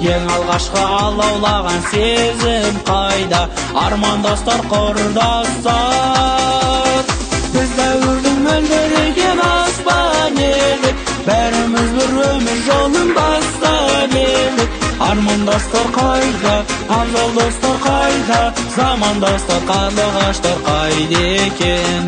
Ең алғашқы алаулаған сезім қайда, армандастар құрдастар. Біз дәуірдің мөлдіреген аспан едік, бәріміз бір өмір жолын бастап едік. Армандастар қайда, абзал достар қайда, замандастар қарлығаштар қайда екен.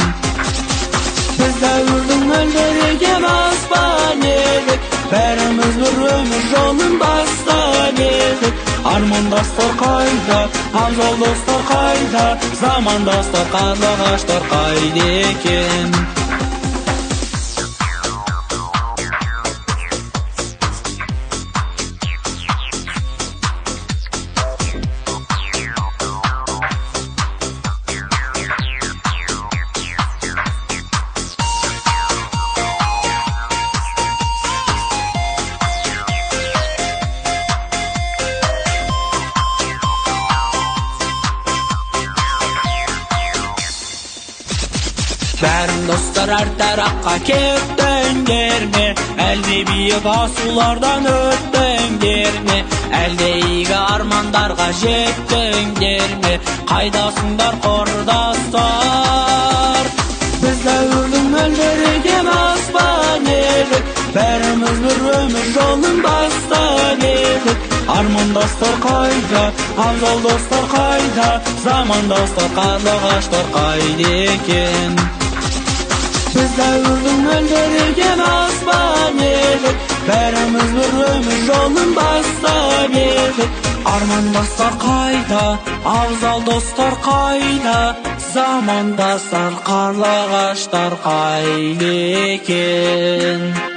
Біз дәуірдің мөлдіреген аспан едік, бәріміз бір өмір жолын бастап едік. Армандастар қайда, абзал достар қайда, замандастар қарлығаштар қайда екен. Бәрін достар әр тараққа кеттіңдер ме? Әлде биік асулардан өттіңдер ме? Әлде игі армандарға жеттіңдер ме? Қайдасыңдар құрдастар? Біз дәуірдің мөлдіреген аспан едік, бәріміз бір өмір жолын бастап едік. Армандастар қайда, абзал достар қайда, замандастар қарлығаштар қайда екен. Біз дәуірдің мөлдіреген аспан едік, бәріміз бір өмір жолын бастап едік. Армандастар қайда, абзал достар қайда, замандастар қарлығаштар қайда екен.